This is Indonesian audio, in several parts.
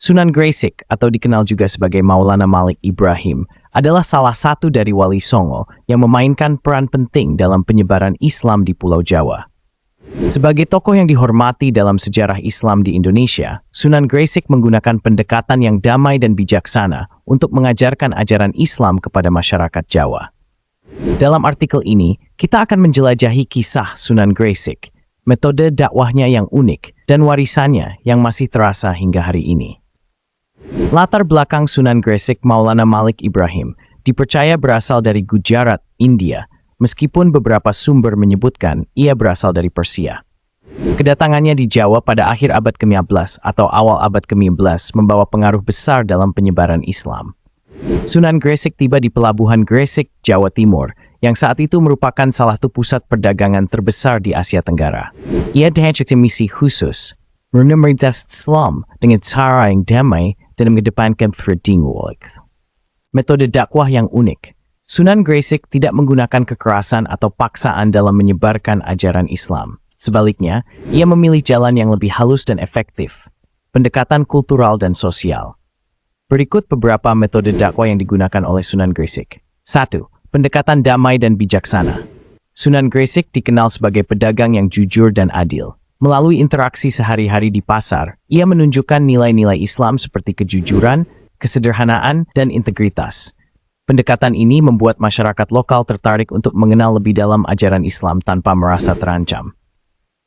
Sunan Gresik, atau dikenal juga sebagai Maulana Malik Ibrahim, adalah salah satu dari Wali Songo yang memainkan peran penting dalam penyebaran Islam di Pulau Jawa. Sebagai tokoh yang dihormati dalam sejarah Islam di Indonesia, Sunan Gresik menggunakan pendekatan yang damai dan bijaksana untuk mengajarkan ajaran Islam kepada masyarakat Jawa. Dalam artikel ini, kita akan menjelajahi kisah Sunan Gresik, metode dakwahnya yang unik, dan warisannya yang masih terasa hingga hari ini. Latar belakang Sunan Gresik Maulana Malik Ibrahim dipercaya berasal dari Gujarat, India, meskipun beberapa sumber menyebutkan ia berasal dari Persia. Kedatangannya di Jawa pada akhir abad ke-15 atau awal abad ke-15 membawa pengaruh besar dalam penyebaran Islam. Sunan Gresik tiba di pelabuhan Gresik, Jawa Timur, yang saat itu merupakan salah satu pusat perdagangan terbesar di Asia Tenggara. Ia dihancurkan misi khusus, menemui Islam dengan cara yang damai dan mengedepankan perdagangan. Metode dakwah yang unik. Sunan Gresik tidak menggunakan kekerasan atau paksaan dalam menyebarkan ajaran Islam. Sebaliknya, ia memilih jalan yang lebih halus dan efektif, pendekatan kultural dan sosial. Berikut beberapa metode dakwah yang digunakan oleh Sunan Gresik. 1. Pendekatan damai dan bijaksana. Sunan Gresik dikenal sebagai pedagang yang jujur dan adil. Melalui interaksi sehari-hari di pasar, ia menunjukkan nilai-nilai Islam seperti kejujuran, kesederhanaan, dan integritas. Pendekatan ini membuat masyarakat lokal tertarik untuk mengenal lebih dalam ajaran Islam tanpa merasa terancam.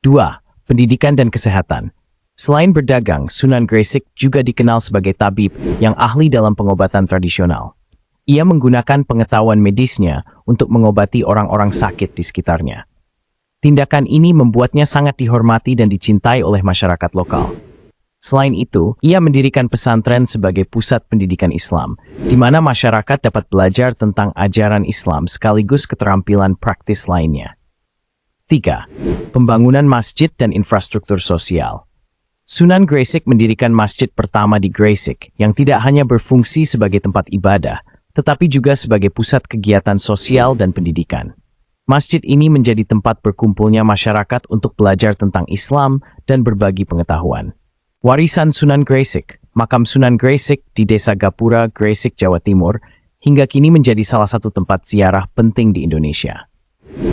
2. Pendidikan dan kesehatan. Selain berdagang, Sunan Gresik juga dikenal sebagai tabib yang ahli dalam pengobatan tradisional. Ia menggunakan pengetahuan medisnya untuk mengobati orang-orang sakit di sekitarnya. Tindakan ini membuatnya sangat dihormati dan dicintai oleh masyarakat lokal. Selain itu, ia mendirikan pesantren sebagai pusat pendidikan Islam, di mana masyarakat dapat belajar tentang ajaran Islam sekaligus keterampilan praktis lainnya. 3. Pembangunan masjid dan infrastruktur sosial. Sunan Gresik mendirikan masjid pertama di Gresik yang tidak hanya berfungsi sebagai tempat ibadah, tetapi juga sebagai pusat kegiatan sosial dan pendidikan. Masjid ini menjadi tempat berkumpulnya masyarakat untuk belajar tentang Islam dan berbagi pengetahuan. Warisan Sunan Gresik, makam Sunan Gresik di Desa Gapura, Gresik, Jawa Timur, hingga kini menjadi salah satu tempat ziarah penting di Indonesia.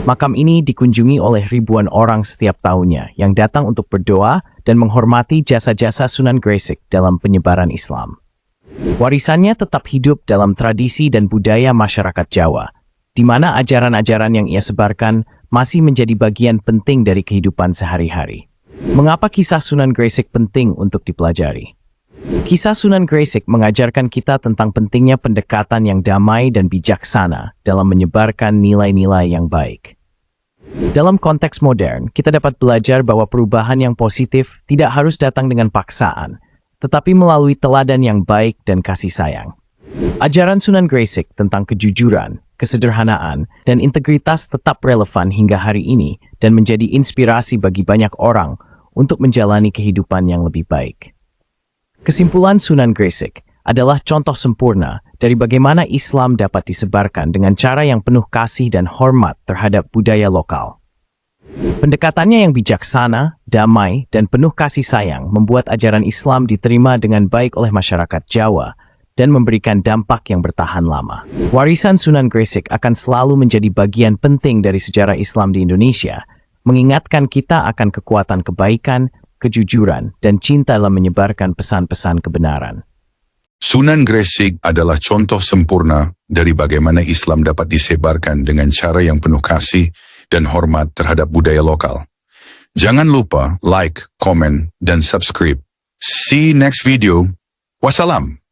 Makam ini dikunjungi oleh ribuan orang setiap tahunnya yang datang untuk berdoa dan menghormati jasa-jasa Sunan Gresik dalam penyebaran Islam. Warisannya tetap hidup dalam tradisi dan budaya masyarakat Jawa, di mana ajaran-ajaran yang ia sebarkan masih menjadi bagian penting dari kehidupan sehari-hari. Mengapa kisah Sunan Gresik penting untuk dipelajari? Kisah Sunan Gresik mengajarkan kita tentang pentingnya pendekatan yang damai dan bijaksana dalam menyebarkan nilai-nilai yang baik. Dalam konteks modern, kita dapat belajar bahwa perubahan yang positif tidak harus datang dengan paksaan, tetapi melalui teladan yang baik dan kasih sayang. Ajaran Sunan Gresik tentang kejujuran, kesederhanaan, dan integritas tetap relevan hingga hari ini dan menjadi inspirasi bagi banyak orang untuk menjalani kehidupan yang lebih baik. Kesimpulan Sunan Gresik adalah contoh sempurna dari bagaimana Islam dapat disebarkan dengan cara yang penuh kasih dan hormat terhadap budaya lokal. Pendekatannya yang bijaksana, damai, dan penuh kasih sayang membuat ajaran Islam diterima dengan baik oleh masyarakat Jawa dan memberikan dampak yang bertahan lama. Warisan Sunan Gresik akan selalu menjadi bagian penting dari sejarah Islam di Indonesia, mengingatkan kita akan kekuatan kebaikan, kejujuran, dan cinta dalam menyebarkan pesan-pesan kebenaran. Sunan Gresik adalah contoh sempurna dari bagaimana Islam dapat disebarkan dengan cara yang penuh kasih dan hormat terhadap budaya lokal. Jangan lupa like, komen, dan subscribe. See you next video. Wassalam.